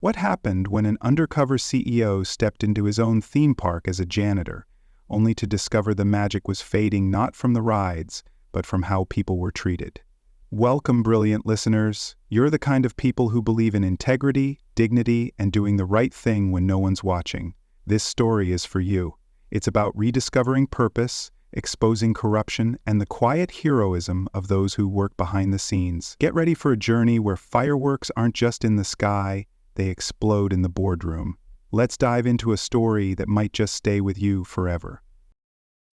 What happened when an undercover CEO stepped into his own theme park as a janitor, only to discover the magic was fading not from the rides, but from how people were treated? Welcome, brilliant listeners. You're the kind of people who believe in integrity, dignity, and doing the right thing when no one's watching. This story is for you. It's about rediscovering purpose, exposing corruption, and the quiet heroism of those who work behind the scenes. Get ready for a journey where fireworks aren't just in the sky, they explode in the boardroom. Let's dive into a story that might just stay with you forever.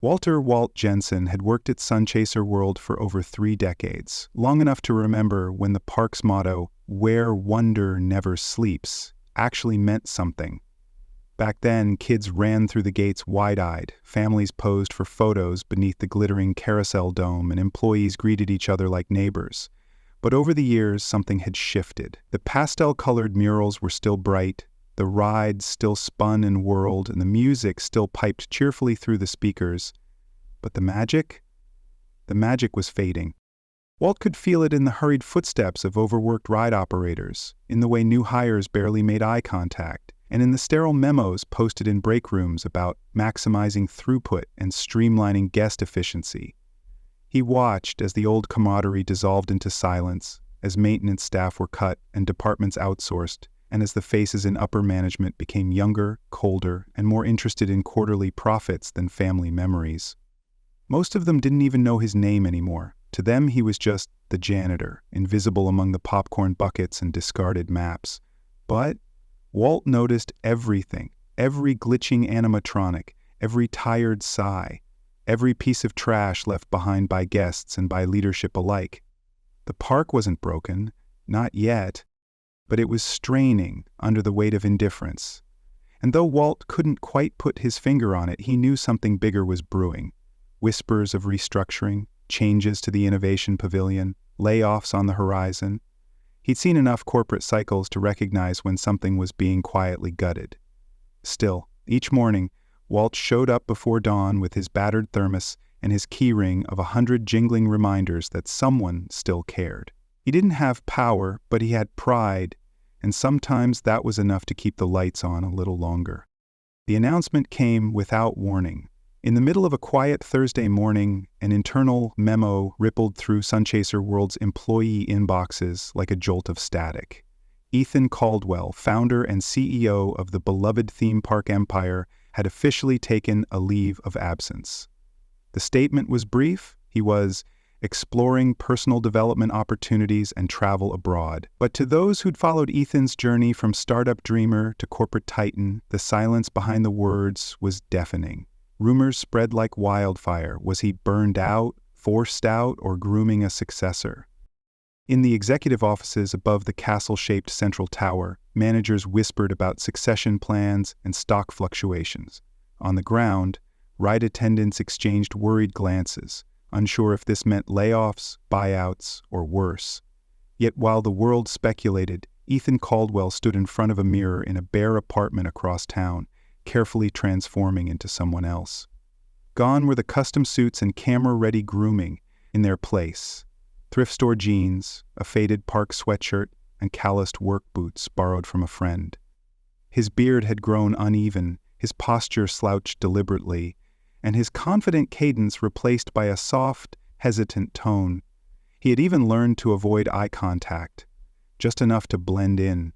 Walt Jensen had worked at Sunchaser World for over 3 decades, long enough to remember when the park's motto, "Where wonder never sleeps," actually meant something. Back then, kids ran through the gates wide-eyed, families posed for photos beneath the glittering carousel dome, and employees greeted each other like neighbors. But over the years, something had shifted. The pastel-colored murals were still bright, the rides still spun and whirled, and the music still piped cheerfully through the speakers. But the magic? The magic was fading. Walt could feel it in the hurried footsteps of overworked ride operators, in the way new hires barely made eye contact, and in the sterile memos posted in break rooms about maximizing throughput and streamlining guest efficiency. He watched as the old camaraderie dissolved into silence, as maintenance staff were cut and departments outsourced, and as the faces in upper management became younger, colder, and more interested in quarterly profits than family memories. Most of them didn't even know his name anymore. To them, he was just the janitor, invisible among the popcorn buckets and discarded maps. But Walt noticed everything, every glitching animatronic, every tired sigh, every piece of trash left behind by guests and by leadership alike. The park wasn't broken, not yet, but it was straining under the weight of indifference. And though Walt couldn't quite put his finger on it, he knew something bigger was brewing. Whispers of restructuring, changes to the innovation pavilion, layoffs on the horizon. He'd seen enough corporate cycles to recognize when something was being quietly gutted. Still, each morning, Walt showed up before dawn with his battered thermos and his keyring of 100 jingling reminders that someone still cared. He didn't have power, but he had pride, and sometimes that was enough to keep the lights on a little longer. The announcement came without warning. In the middle of a quiet Thursday morning, an internal memo rippled through Sunchaser World's employee inboxes like a jolt of static. Ethan Caldwell, founder and CEO of the beloved theme park empire, had officially taken a leave of absence. The statement was brief. He was exploring personal development opportunities and travel abroad. But to those who'd followed Ethan's journey from startup dreamer to corporate titan, the silence behind the words was deafening. Rumors spread like wildfire. Was he burned out, forced out, or grooming a successor? In the executive offices above the castle-shaped central tower, managers whispered about succession plans and stock fluctuations. On the ground, ride attendants exchanged worried glances, unsure if this meant layoffs, buyouts, or worse. Yet while the world speculated, Ethan Caldwell stood in front of a mirror in a bare apartment across town, carefully transforming into someone else. Gone were the custom suits and camera-ready grooming. In their place, thrift store jeans, a faded park sweatshirt, and calloused work boots borrowed from a friend. His beard had grown uneven, his posture slouched deliberately, and his confident cadence replaced by a soft, hesitant tone. He had even learned to avoid eye contact, just enough to blend in.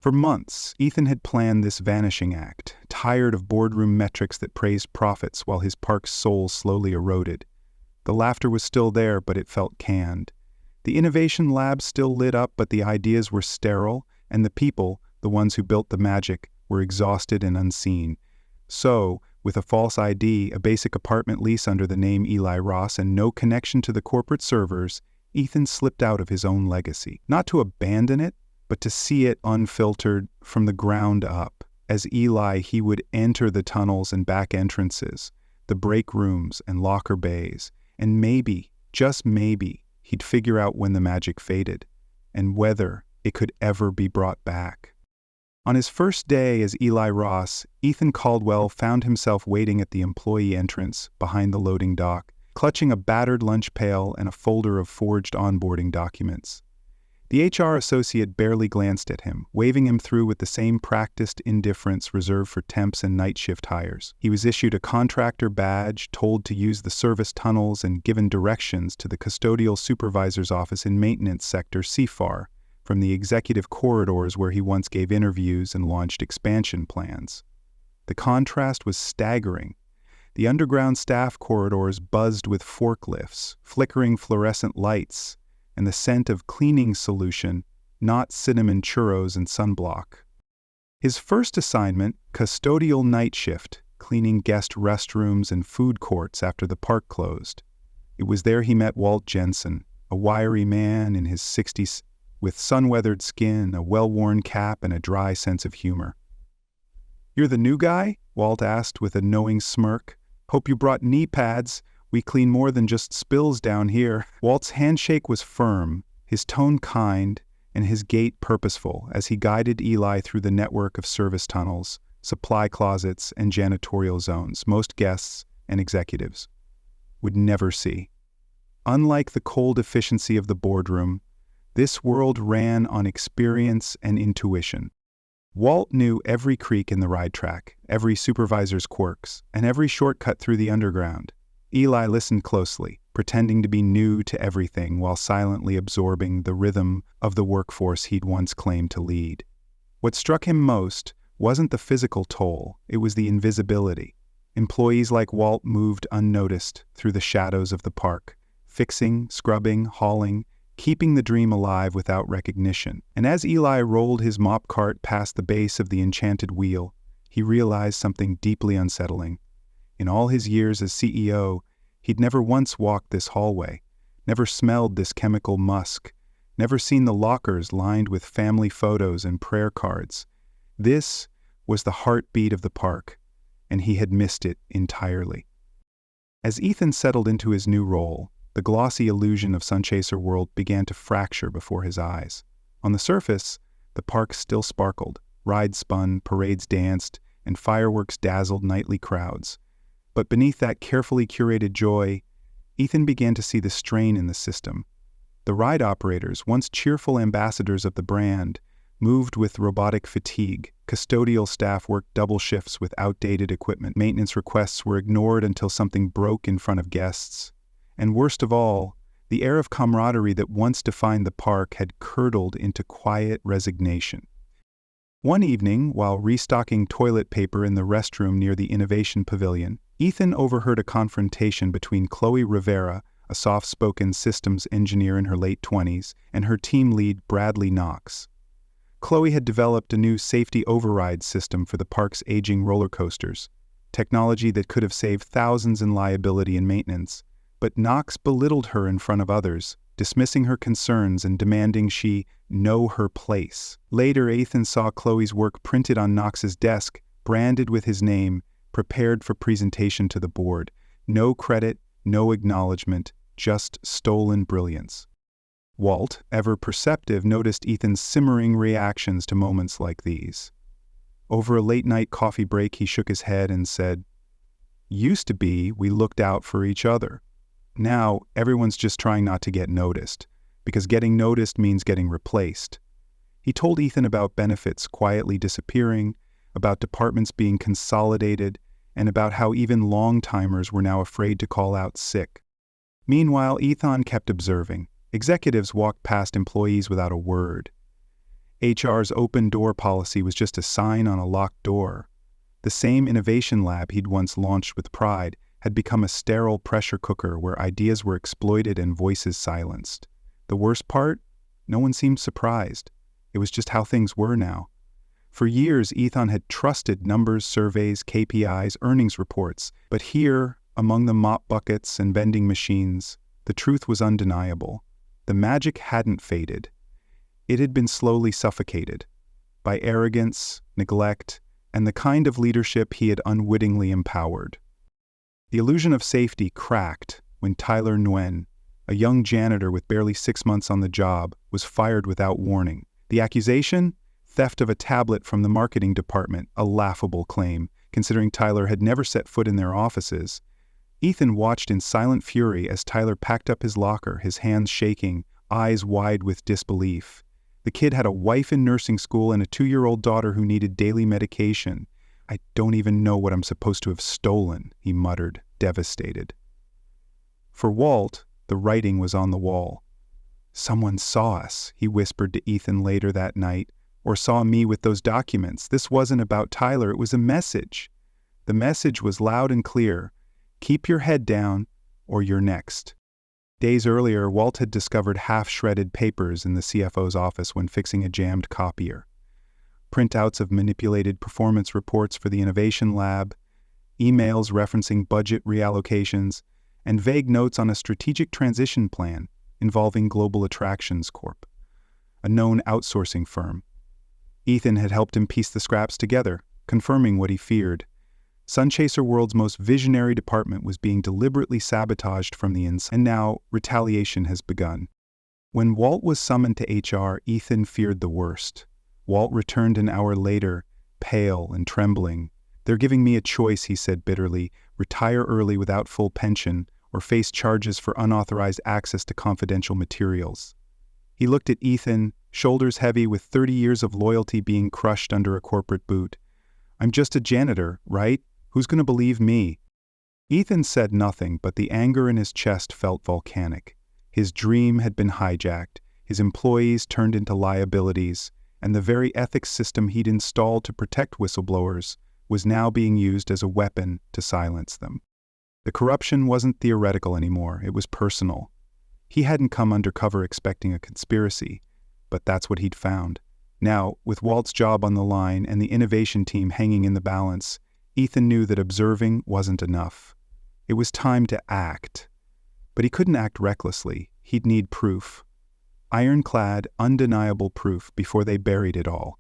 For months, Ethan had planned this vanishing act, tired of boardroom metrics that praised profits while his park's soul slowly eroded. The laughter was still there, but it felt canned. The innovation lab still lit up, but the ideas were sterile, and the people, the ones who built the magic, were exhausted and unseen. So, with a false ID, a basic apartment lease under the name Eli Ross, and no connection to the corporate servers, Ethan slipped out of his own legacy. Not to abandon it, but to see it unfiltered from the ground up. As Eli, he would enter the tunnels and back entrances, the break rooms and locker bays, and maybe, just maybe, he'd figure out when the magic faded, and whether it could ever be brought back. On his first day as Eli Ross, Ethan Caldwell found himself waiting at the employee entrance behind the loading dock, clutching a battered lunch pail and a folder of forged onboarding documents. The HR associate barely glanced at him, waving him through with the same practiced indifference reserved for temps and night shift hires. He was issued a contractor badge, told to use the service tunnels, and given directions to the custodial supervisor's office in maintenance sector CFAR, from the executive corridors where he once gave interviews and launched expansion plans. The contrast was staggering. The underground staff corridors buzzed with forklifts, flickering fluorescent lights, and the scent of cleaning solution, not cinnamon churros and sunblock. His first assignment, custodial night shift, cleaning guest restrooms and food courts after the park closed. It was there he met Walt Jensen, a wiry man in his 60s, with sun-weathered skin, a well-worn cap, and a dry sense of humor. "You're the new guy?" Walt asked with a knowing smirk. "Hope you brought knee pads. We clean more than just spills down here." Walt's handshake was firm, his tone kind, and his gait purposeful as he guided Eli through the network of service tunnels, supply closets, and janitorial zones most guests and executives would never see. Unlike the cold efficiency of the boardroom, this world ran on experience and intuition. Walt knew every creak in the ride track, every supervisor's quirks, and every shortcut through the underground. Eli listened closely, pretending to be new to everything while silently absorbing the rhythm of the workforce he'd once claimed to lead. What struck him most wasn't the physical toll, it was the invisibility. Employees like Walt moved unnoticed through the shadows of the park, fixing, scrubbing, hauling, keeping the dream alive without recognition. And as Eli rolled his mop cart past the base of the enchanted wheel, he realized something deeply unsettling. In all his years as CEO, he'd never once walked this hallway, never smelled this chemical musk, never seen the lockers lined with family photos and prayer cards. This was the heartbeat of the park, and he had missed it entirely. As Ethan settled into his new role, the glossy illusion of Sunchaser World began to fracture before his eyes. On the surface, the park still sparkled, rides spun, parades danced, and fireworks dazzled nightly crowds. But beneath that carefully curated joy, Ethan began to see the strain in the system. The ride operators, once cheerful ambassadors of the brand, moved with robotic fatigue. Custodial staff worked double shifts with outdated equipment. Maintenance requests were ignored until something broke in front of guests. And worst of all, the air of camaraderie that once defined the park had curdled into quiet resignation. One evening, while restocking toilet paper in the restroom near the Innovation Pavilion, Ethan overheard a confrontation between Chloe Rivera, a soft-spoken systems engineer in her late 20s, and her team lead Bradley Knox. Chloe had developed a new safety override system for the park's aging roller coasters, technology that could have saved thousands in liability and maintenance, but Knox belittled her in front of others, dismissing her concerns and demanding she know her place. Later, Ethan saw Chloe's work printed on Knox's desk, branded with his name, prepared for presentation to the board. No credit, no acknowledgement, just stolen brilliance. Walt, ever perceptive, noticed Ethan's simmering reactions to moments like these. Over a late-night coffee break, he shook his head and said, "Used to be, we looked out for each other. Now, everyone's just trying not to get noticed, because getting noticed means getting replaced." He told Ethan about benefits quietly disappearing, about departments being consolidated, and about how even long-timers were now afraid to call out sick. Meanwhile, Ethan kept observing. Executives walked past employees without a word. HR's open door policy was just a sign on a locked door. The same innovation lab he'd once launched with pride had become a sterile pressure cooker where ideas were exploited and voices silenced. The worst part? No one seemed surprised. It was just how things were now. For years, Ethan had trusted numbers, surveys, KPIs, earnings reports, but here, among the mop buckets and vending machines, the truth was undeniable. The magic hadn't faded. It had been slowly suffocated by arrogance, neglect, and the kind of leadership he had unwittingly empowered. The illusion of safety cracked when Tyler Nguyen, a young janitor with barely 6 months on the job, was fired without warning. The accusation? Theft of a tablet from the marketing department, a laughable claim, considering Tyler had never set foot in their offices. Ethan watched in silent fury as Tyler packed up his locker, his hands shaking, eyes wide with disbelief. The kid had a wife in nursing school and a 2-year-old daughter who needed daily medication. "I don't even know what I'm supposed to have stolen," he muttered, devastated. For Walt, the writing was on the wall. "Someone saw us," he whispered to Ethan later that night, "or saw me with those documents. This wasn't about Tyler, it was a message." The message was loud and clear: "Keep your head down, or you're next." Days earlier, Walt had discovered half-shredded papers in the CFO's office when fixing a jammed copier. Printouts of manipulated performance reports for the innovation lab, emails referencing budget reallocations, and vague notes on a strategic transition plan involving Global Attractions Corp., a known outsourcing firm. Ethan had helped him piece the scraps together, confirming what he feared. Sunchaser World's most visionary department was being deliberately sabotaged from the inside, and now retaliation has begun. When Walt was summoned to HR, Ethan feared the worst. Walt returned an hour later, pale and trembling. "They're giving me a choice," he said bitterly: retire early without full pension, or face charges for unauthorized access to confidential materials. He looked at Ethan, shoulders heavy with 30 years of loyalty being crushed under a corporate boot. "I'm just a janitor, right? Who's going to believe me?" Ethan said nothing, but the anger in his chest felt volcanic. His dream had been hijacked, his employees turned into liabilities, and the very ethics system he'd installed to protect whistleblowers was now being used as a weapon to silence them. The corruption wasn't theoretical anymore, it was personal. He hadn't come undercover expecting a conspiracy, but that's what he'd found. Now, with Walt's job on the line and the innovation team hanging in the balance, Ethan knew that observing wasn't enough. It was time to act. But he couldn't act recklessly. He'd need proof. Ironclad, undeniable proof before they buried it all.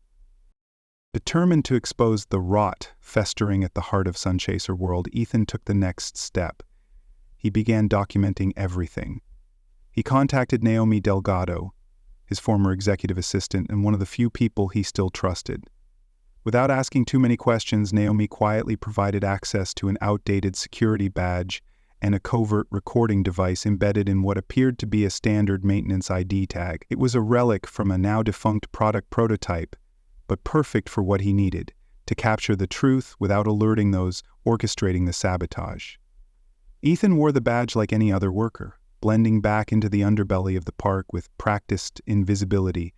Determined to expose the rot festering at the heart of Sunchaser World, Ethan took the next step. He began documenting everything. He contacted Naomi Delgado, his former executive assistant and one of the few people he still trusted. Without asking too many questions, Naomi quietly provided access to an outdated security badge and a covert recording device embedded in what appeared to be a standard maintenance ID tag. It was a relic from a now-defunct product prototype, but perfect for what he needed, to capture the truth without alerting those orchestrating the sabotage. Ethan wore the badge like any other worker, blending back into the underbelly of the park with practiced invisibility.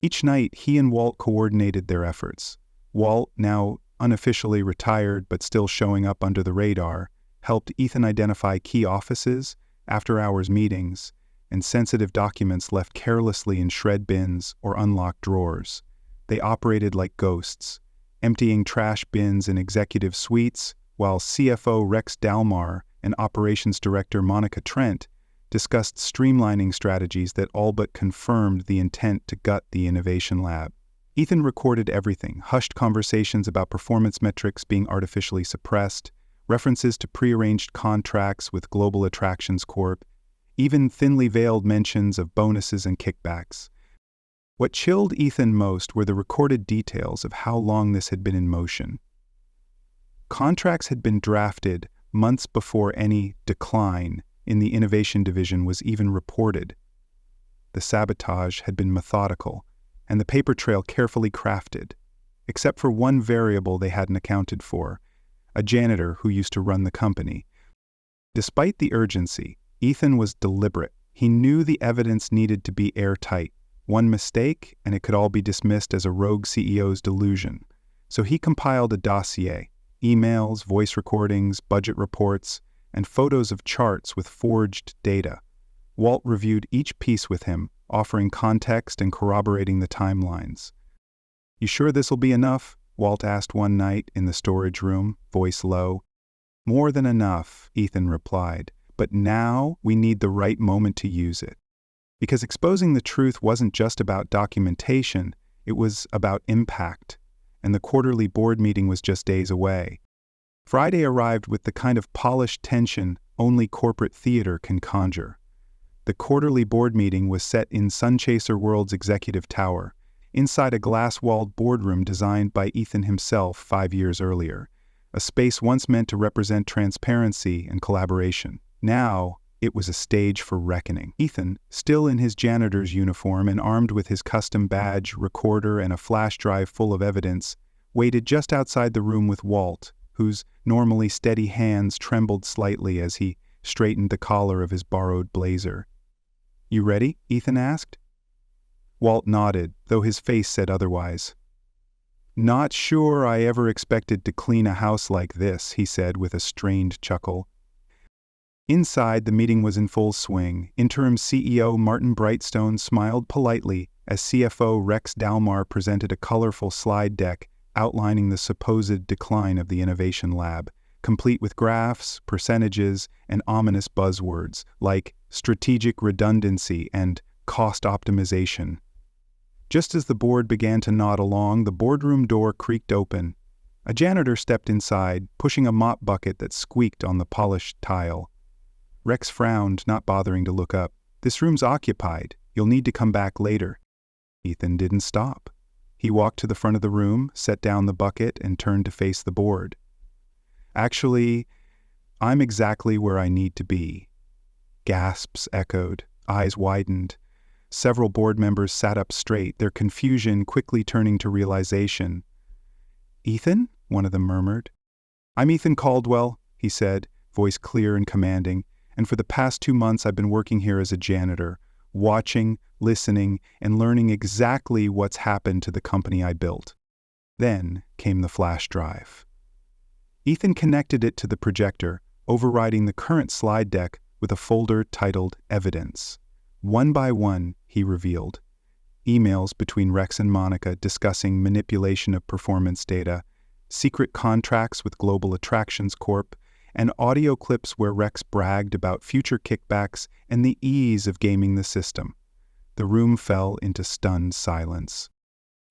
Each night, he and Walt coordinated their efforts. Walt, now unofficially retired but still showing up under the radar, helped Ethan identify key offices, after-hours meetings, and sensitive documents left carelessly in shred bins or unlocked drawers. They operated like ghosts, emptying trash bins in executive suites, while CFO Rex Dalmar and Operations Director Monica Trent discussed streamlining strategies that all but confirmed the intent to gut the innovation lab. Ethan recorded everything: hushed conversations about performance metrics being artificially suppressed, references to prearranged contracts with Global Attractions Corp., even thinly veiled mentions of bonuses and kickbacks. What chilled Ethan most were the recorded details of how long this had been in motion. Contracts had been drafted months before any decline in the innovation division was even reported. The sabotage had been methodical, and the paper trail carefully crafted, except for one variable they hadn't accounted for: a janitor who used to run the company. Despite the urgency, Ethan was deliberate. He knew the evidence needed to be airtight. One mistake, and it could all be dismissed as a rogue CEO's delusion. So he compiled a dossier: emails, voice recordings, budget reports, and photos of charts with forged data. Walt reviewed each piece with him, offering context and corroborating the timelines. "You sure this'll be enough?" Walt asked one night in the storage room, voice low. "More than enough," Ethan replied, "but now we need the right moment to use it." Because exposing the truth wasn't just about documentation, it was about impact, and the quarterly board meeting was just days away. Friday arrived with the kind of polished tension only corporate theater can conjure. The quarterly board meeting was set in Sunchaser World's executive tower, inside a glass-walled boardroom designed by Ethan himself 5 years earlier, a space once meant to represent transparency and collaboration. Now, It was a stage for reckoning. Ethan, still in his janitor's uniform and armed with his custom badge, recorder, and a flash drive full of evidence, waited just outside the room with Walt, whose normally steady hands trembled slightly as he straightened the collar of his borrowed blazer. "You ready?" Ethan asked. Walt nodded, though his face said otherwise. "Not sure I ever expected to clean a house like this," he said with a strained chuckle. Inside, the meeting was in full swing. Interim CEO Martin Brightstone smiled politely as CFO Rex Dalmar presented a colorful slide deck outlining the supposed decline of the innovation lab, complete with graphs, percentages, and ominous buzzwords like strategic redundancy and cost optimization. Just as the board began to nod along, the boardroom door creaked open. A janitor stepped inside, pushing a mop bucket that squeaked on the polished tile. Rex frowned, not bothering to look up. "This room's occupied. You'll need to come back later." Ethan didn't stop. He walked to the front of the room, set down the bucket, and turned to face the board. "Actually, I'm exactly where I need to be." Gasps echoed, eyes widened. Several board members sat up straight, their confusion quickly turning to realization. "Ethan?" one of them murmured. "I'm Ethan Caldwell," he said, voice clear and commanding. "And for the past 2 months I've been working here as a janitor, watching, listening, and learning exactly what's happened to the company I built." Then came the flash drive. Ethan connected it to the projector, overriding the current slide deck with a folder titled Evidence. One by one, he revealed. Emails between Rex and Monica discussing manipulation of performance data, secret contracts with Global Attractions Corp., and audio clips where Rex bragged about future kickbacks and the ease of gaming the system. The room fell into stunned silence.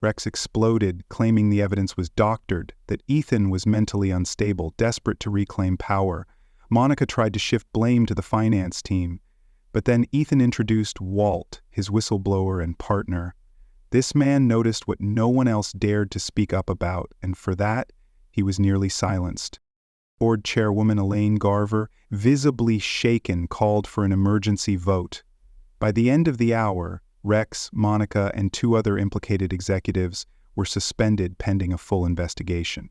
Rex exploded, claiming the evidence was doctored, that Ethan was mentally unstable, desperate to reclaim power. Monica tried to shift blame to the finance team. But then Ethan introduced Walt, his whistleblower and partner. This man noticed what no one else dared to speak up about, and for that, he was nearly silenced. Board chairwoman Elaine Garver, visibly shaken, called for an emergency vote. By the end of the hour, Rex, Monica, and 2 other implicated executives were suspended pending a full investigation.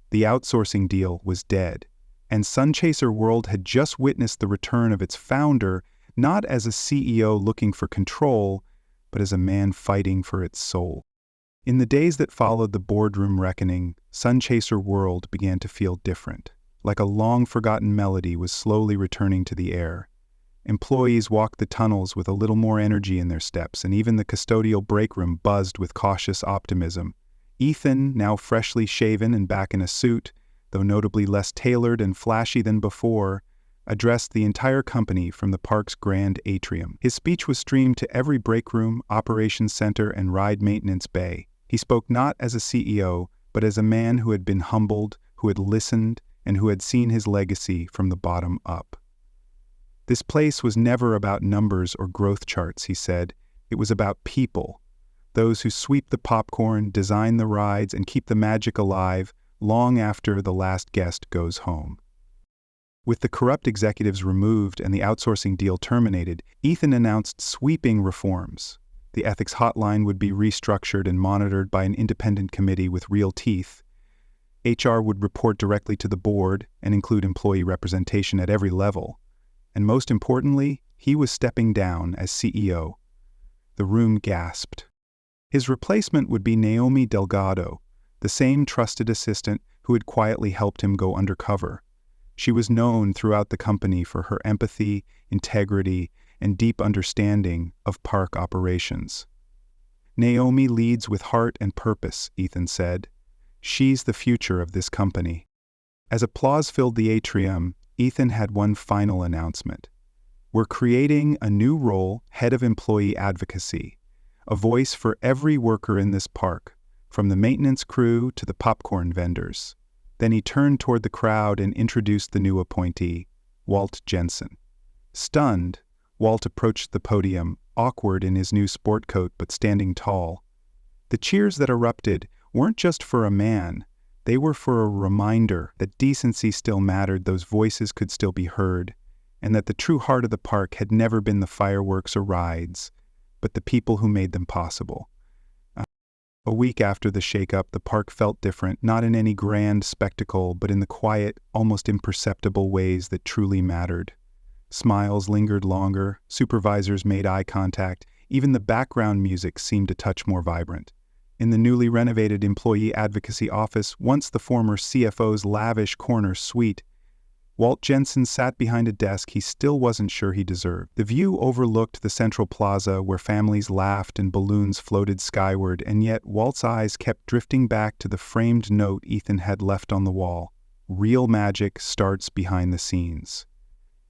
The outsourcing deal was dead, and Sunchaser World had just witnessed the return of its founder, not as a CEO looking for control, but as a man fighting for its soul. In the days that followed the boardroom reckoning, Sunchaser World began to feel different. Like a long-forgotten melody was slowly returning to the air. Employees walked the tunnels with a little more energy in their steps, and even the custodial break room buzzed with cautious optimism. Ethan, now freshly shaven and back in a suit, though notably less tailored and flashy than before, addressed the entire company from the park's grand atrium. His speech was streamed to every break room, operations center, and ride maintenance bay. He spoke not as a CEO, but as a man who had been humbled, who had listened, and who had seen his legacy from the bottom up. "This place was never about numbers or growth charts," he said. "It was about people, those who sweep the popcorn, design the rides, and keep the magic alive long after the last guest goes home." With the corrupt executives removed and the outsourcing deal terminated, Ethan announced sweeping reforms. The ethics hotline would be restructured and monitored by an independent committee with real teeth. HR would report directly to the board and include employee representation at every level. And most importantly, he was stepping down as CEO. The room gasped. His replacement would be Naomi Delgado, the same trusted assistant who had quietly helped him go undercover. She was known throughout the company for her empathy, integrity, and deep understanding of park operations. "Naomi leads with heart and purpose," Ethan said. "She's the future of this company." As applause filled the atrium, Ethan had one final announcement. "We're creating a new role, head of employee advocacy, a voice for every worker in this park, from the maintenance crew to the popcorn vendors." Then he turned toward the crowd and introduced the new appointee, Walt Jensen. Stunned, Walt approached the podium, awkward in his new sport coat but standing tall. The cheers that erupted weren't just for a man, they were for a reminder that decency still mattered, those voices could still be heard. and that the true heart of the park had never been the fireworks or rides, but the people who made them possible. A week after the shake-up, the park felt different, not in any grand spectacle, but in the quiet, almost imperceptible ways that truly mattered. Smiles lingered longer, supervisors made eye contact, even the background music seemed a touch more vibrant. In the newly renovated employee advocacy office, once the former CFO's lavish corner suite, Walt Jensen sat behind a desk he still wasn't sure he deserved. The view overlooked the central plaza where families laughed and balloons floated skyward, and yet Walt's eyes kept drifting back to the framed note Ethan had left on the wall. Real magic starts behind the scenes.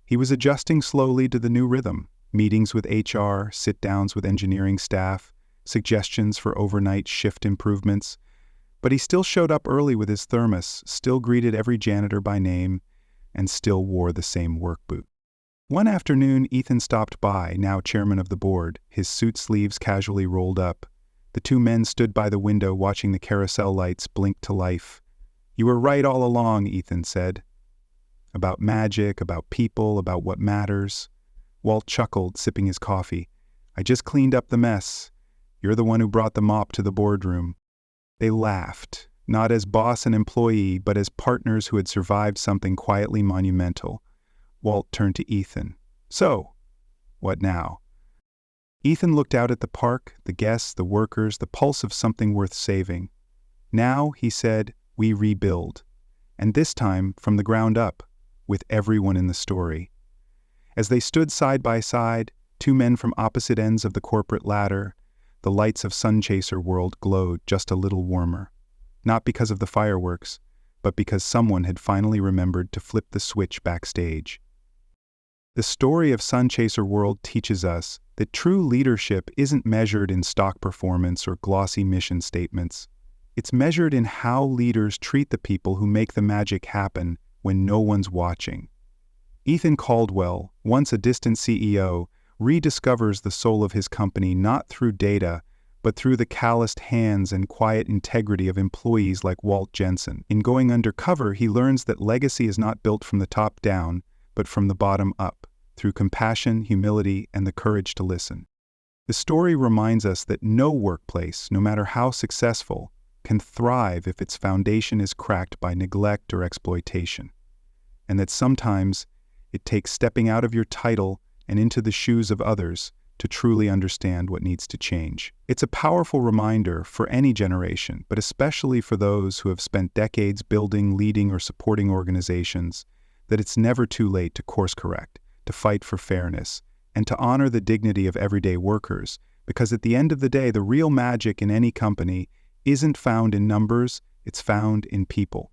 He was adjusting slowly to the new rhythm. Meetings with HR, sit-downs with engineering staff, suggestions for overnight shift improvements. But he still showed up early with his thermos, still greeted every janitor by name, and still wore the same work boot. One afternoon, Ethan stopped by, now chairman of the board, his suit sleeves casually rolled up. The two men stood by the window watching the carousel lights blink to life. "You were right all along," Ethan said. "About magic, about people, about what matters." Walt chuckled, sipping his coffee. "I just cleaned up the mess. You're the one who brought the mop to the boardroom." They laughed. Not as boss and employee, but as partners who had survived something quietly monumental. Walt turned to Ethan. "So, what now?" Ethan looked out at the park, the guests, the workers, the pulse of something worth saving. "Now," he said, "we rebuild. And this time, from the ground up, with everyone in the story." As they stood side by side, two men from opposite ends of the corporate ladder, the lights of Sunchaser World glowed just a little warmer. Not because of the fireworks, but because someone had finally remembered to flip the switch backstage. The story of Sunchaser World teaches us that true leadership isn't measured in stock performance or glossy mission statements. It's measured in how leaders treat the people who make the magic happen when no one's watching. Ethan Caldwell, once a distant CEO, rediscovers the soul of his company not through data, but through the calloused hands and quiet integrity of employees like Walt Jensen. In going undercover, he learns that legacy is not built from the top down, but from the bottom up, through compassion, humility, and the courage to listen. The story reminds us that no workplace, no matter how successful, can thrive if its foundation is cracked by neglect or exploitation, and that sometimes it takes stepping out of your title and into the shoes of others to truly understand what needs to change. It's a powerful reminder for any generation, but especially for those who have spent decades building, leading, or supporting organizations, that it's never too late to course correct, to fight for fairness, and to honor the dignity of everyday workers, because at the end of the day, the real magic in any company isn't found in numbers, it's found in people.